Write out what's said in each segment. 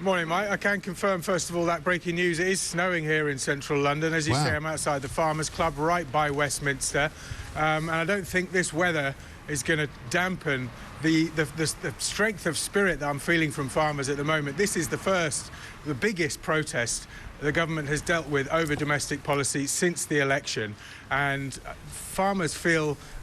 Morning, Mike. I can confirm, first of all, that breaking news. It is snowing here in central London. As you say, I'm outside the Farmers Club right by Westminster. And I don't think this weather is going to dampen the strength of spirit that I'm feeling from farmers at the moment. This is the biggest protest the government has dealt with over domestic policy since the election. And farmers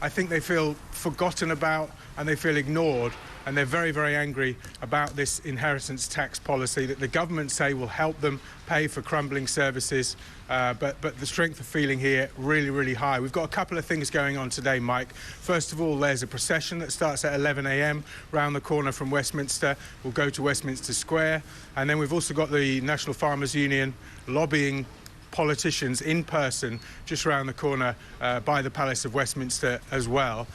I think they feel forgotten about and they feel ignored. And they're very, very angry about this inheritance tax policy that the government say will help them pay for crumbling services. But the strength of feeling here really, really high. We've got a couple of things going on today, Mike. First of all, there's a procession that starts at 11 a.m. round the corner from Westminster. We'll go to Westminster Square. And then we've also got the National Farmers Union lobbying politicians in person just round the corner by the Palace of Westminster as well.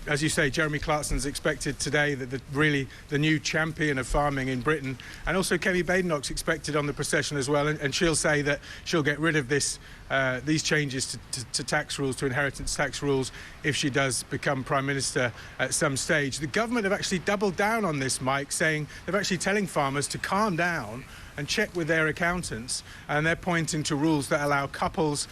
As you say, Jeremy Clarkson's expected today, the new champion of farming in Britain, and also Kemi Badenoch's expected on the procession as well, and she'll say that she'll get rid of these changes to tax rules, to inheritance tax rules, if she does become Prime Minister at some stage. The government have actually doubled down on this, Mike, saying they're actually telling farmers to calm down and check with their accountants, and they're pointing to rules that allow couples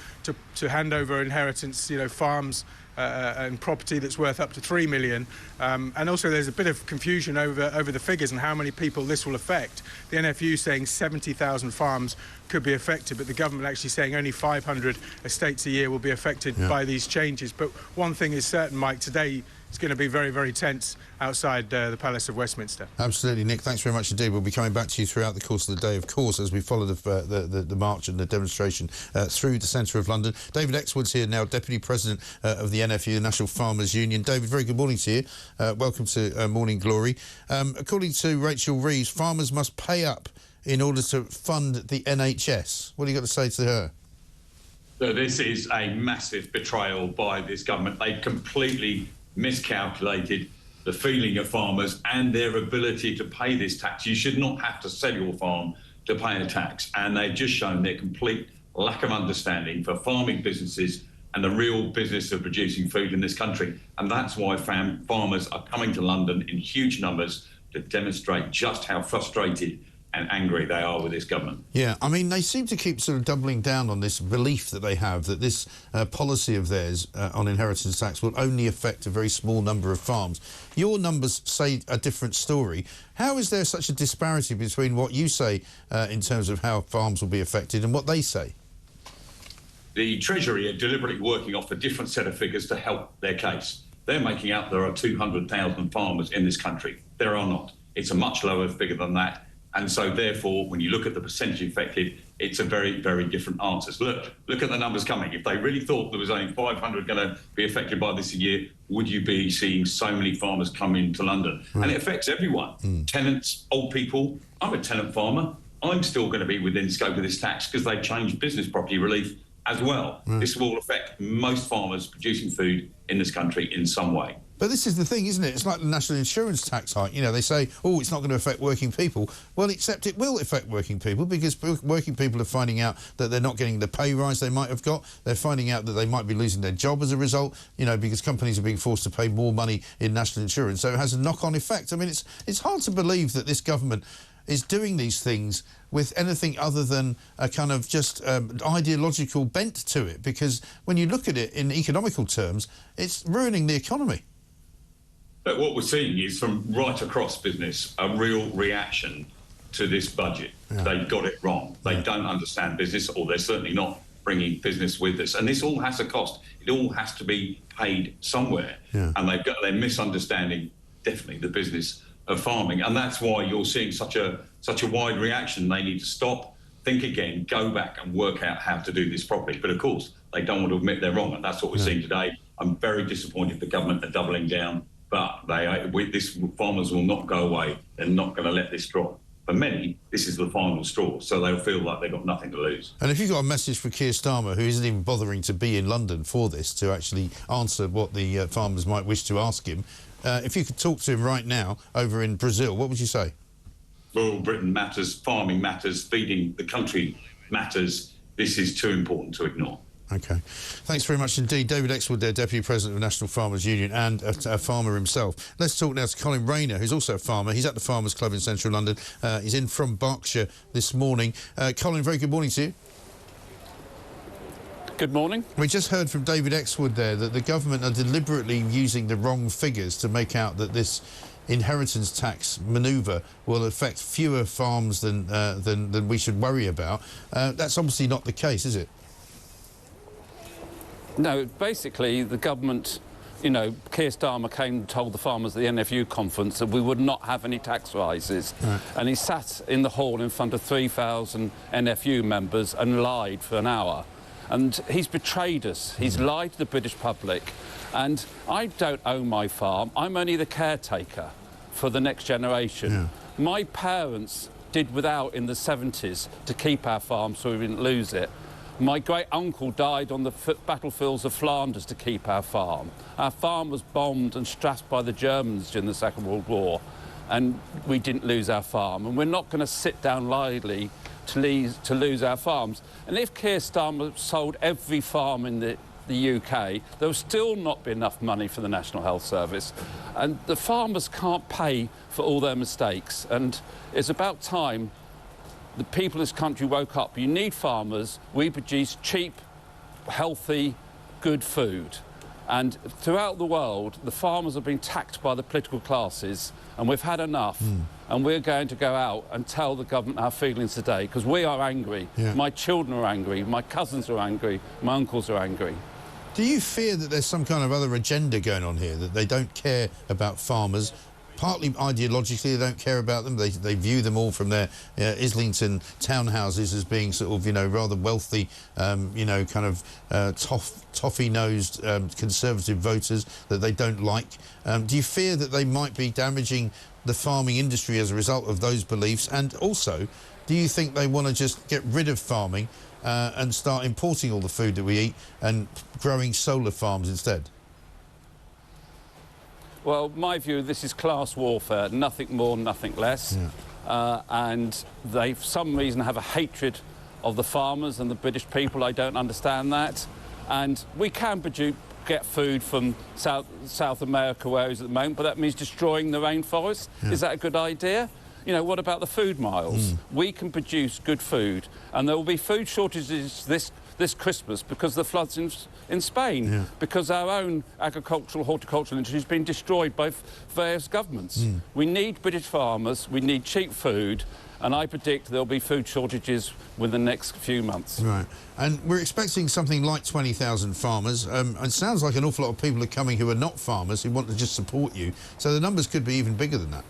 to hand over inheritance, farms and property that's worth up to $3 million. And also there's a bit of confusion over the figures and how many people this will affect. The NFU saying 70,000 farms could be affected, but the government actually saying only 500 estates a year will be affected by these changes. But one thing is certain, Mike, today it's going to be very, very tense outside the Palace of Westminster. Absolutely, Nick. Thanks very much indeed. We'll be coming back to you throughout the course of the day, of course, as we follow the march and the demonstration through the centre of London. David Exwood's here now, Deputy President of the NFU, the National Farmers Union. David, very good morning to you. Welcome to Morning Glory. According to Rachel Reeves, farmers must pay up in order to fund the NHS. What have you got to say to her? So this is a massive betrayal by this government. They've completely miscalculated the feeling of farmers and their ability to pay this tax. You should not have to sell your farm to pay a tax, and they've just shown their complete lack of understanding for farming businesses and the real business of producing food in this country. And that's why farmers are coming to London in huge numbers to demonstrate just how frustrated and angry they are with this government. Yeah, I mean, they seem to keep sort of doubling down on this belief that they have that this policy of theirs on inheritance tax will only affect a very small number of farms. Your numbers say a different story. How is there such a disparity between what you say in terms of how farms will be affected and what they say? The Treasury are deliberately working off a different set of figures to help their case. They're making out there are 200,000 farmers in this country. There are not. It's a much lower figure than that. And so, therefore, when you look at the percentage affected, it's a very, very different answer. Look at the numbers coming. If they really thought there was only 500 going to be affected by this a year, would you be seeing so many farmers come into London? And it affects everyone. Tenants, old people. I'm a tenant farmer. I'm still going to be within scope of this tax because they've changed business property relief as well. This will affect most farmers producing food in this country in some way. But this is the thing, isn't it? It's like the national insurance tax hike. You know, they say, oh, it's not going to affect working people. Well, except it will affect working people because working people are finding out that they're not getting the pay rise they might have got. They're finding out that they might be losing their job as a result, you know, because companies are being forced to pay more money in national insurance. So it has a knock-on effect. I mean, it's hard to believe that this government is doing these things with anything other than a kind of just ideological bent to it, because when you look at it in economical terms, it's ruining the economy. But what we're seeing is from right across business, a real reaction to this budget. They've got it wrong. They don't understand business, or they're certainly not bringing business with us. And this all has a cost. It all has to be paid somewhere. And they're misunderstanding, definitely, the business of farming. And that's why you're seeing such a wide reaction. They need to stop, think again, go back and work out how to do this properly. But of course, they don't want to admit they're wrong. And that's what we're seeing today. I'm very disappointed the government are doubling down. But farmers will not go away. They're not going to let this drop. For many, this is the final straw, so they'll feel like they've got nothing to lose. And if you've got a message for Keir Starmer, who isn't even bothering to be in London for this, to actually answer what the farmers might wish to ask him, if you could talk to him right now over in Brazil, what would you say? Rural Britain matters, farming matters, feeding the country matters. This is too important to ignore. OK. Thanks very much indeed. David Exwood there, Deputy President of the National Farmers Union and a farmer himself. Let's talk now to Colin Rayner, who's also a farmer. He's at the Farmers Club in central London. He's in from Berkshire this morning. Colin, very good morning to you. Good morning. We just heard from David Exwood there that the government are deliberately using the wrong figures to make out that this inheritance tax manoeuvre will affect fewer farms than we should worry about. That's obviously not the case, is it? No, basically the government, you know, Keir Starmer came and told the farmers at the NFU conference that we would not have any tax rises. Right. And he sat in the hall in front of 3,000 NFU members and lied for an hour. And he's betrayed us. He's lied to the British public. And I don't own my farm. I'm only the caretaker for the next generation. Yeah. My parents did without in the 70s to keep our farm so we didn't lose it. My great-uncle died on the battlefields of Flanders to keep our farm. Our farm was bombed and strafed by the Germans during the Second World War, and we didn't lose our farm. And we're not going to sit down idly to lose our farms. And if Keir Starmer sold every farm in the UK, there will still not be enough money for the National Health Service. And the farmers can't pay for all their mistakes. And it's about time the people of this country woke up. You need farmers. We produce cheap, healthy, good food. And throughout the world, the farmers have been taxed by the political classes, and we've had enough. And we're going to go out and tell the government our feelings today, because we are angry. Yeah. My children are angry, my cousins are angry, my uncles are angry. Do you fear that there's some kind of other agenda going on here, that they don't care about farmers? Partly ideologically, they don't care about them. They view them all from their Islington townhouses as being sort of, you know, rather wealthy, you know, kind of toffee-nosed conservative voters that they don't like. Do you fear that they might be damaging the farming industry as a result of those beliefs? And also, do you think they want to just get rid of farming and start importing all the food that we eat and growing solar farms instead? Well, my view, this is class warfare, nothing more, nothing less. Yeah. And they, for some reason, have a hatred of the farmers and the British people. I don't understand that. And we can get food from South America, where it is at the moment, but that means destroying the rainforest. Yeah. Is that a good idea? You know, what about the food miles? We can produce good food, and there will be food shortages this Christmas because of the floods in Spain, because our own horticultural industry has been destroyed by various governments. We need British farmers, we need cheap food, and I predict there'll be food shortages within the next few months. Right. And we're expecting something like 20,000 farmers. It sounds like an awful lot of people are coming who are not farmers, who want to just support you. So the numbers could be even bigger than that.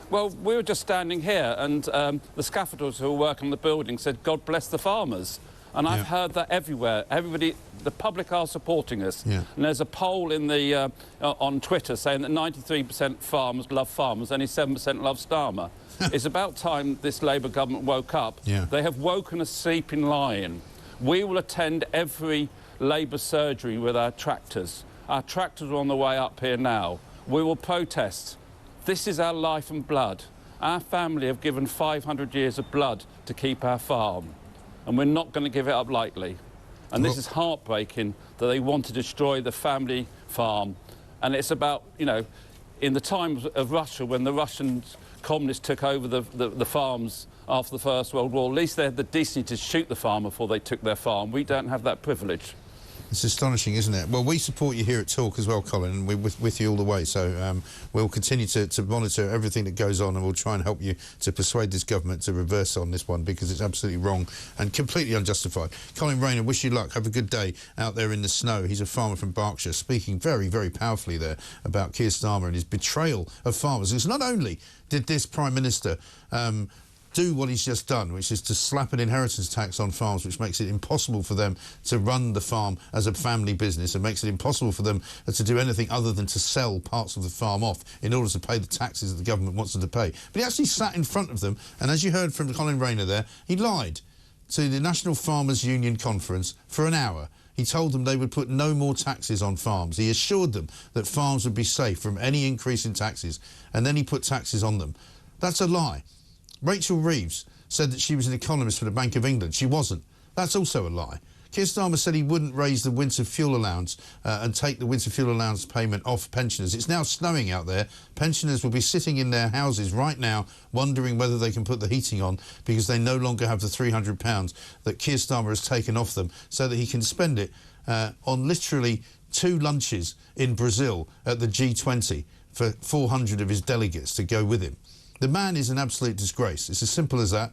Well, we were just standing here, and the scaffolders who were working on the building said, God bless the farmers. And I've heard that everywhere. Everybody, the public are supporting us. Yeah. And there's a poll in the on Twitter saying that 93% farmers love farmers, only 7% love Starmer. It's about time this Labour government woke up. Yeah. They have woken a sleeping lion. We will attend every Labour surgery with our tractors. Our tractors are on the way up here now. We will protest. This is our life and blood. Our family have given 500 years of blood to keep our farm, and we're not going to give it up lightly. And this is heartbreaking that they want to destroy the family farm. And it's about, you know, in the times of Russia, when the Russian communists took over the farms after the First World War, at least they had the decency to shoot the farmer before they took their farm. We don't have that privilege. It's astonishing, isn't it? Well, we support you here at Talk as well, Colin, and we're with you all the way. So we'll continue to monitor everything that goes on, and we'll try and help you to persuade this government to reverse on this one, because it's absolutely wrong and completely unjustified. Colin Rayner, wish you luck. Have a good day out there in the snow. He's a farmer from Berkshire, speaking very, very powerfully there about Keir Starmer and his betrayal of farmers. Because not only did this Prime Minister do what he's just done, which is to slap an inheritance tax on farms, which makes it impossible for them to run the farm as a family business, and makes it impossible for them to do anything other than to sell parts of the farm off in order to pay the taxes that the government wants them to pay. But he actually sat in front of them, and as you heard from Colin Rayner there, he lied to the National Farmers Union conference for an hour. He told them they would put no more taxes on farms. He assured them that farms would be safe from any increase in taxes, and then he put taxes on them. That's a lie. Rachel Reeves said that she was an economist for the Bank of England. She wasn't. That's also a lie. Keir Starmer said he wouldn't raise the winter fuel allowance and take the winter fuel allowance payment off pensioners. It's now snowing out there. Pensioners will be sitting in their houses right now wondering whether they can put the heating on because they no longer have the £300 that Keir Starmer has taken off them so that he can spend it on literally 2 lunches in Brazil at the G20 for 400 of his delegates to go with him. The man is an absolute disgrace. It's as simple as that.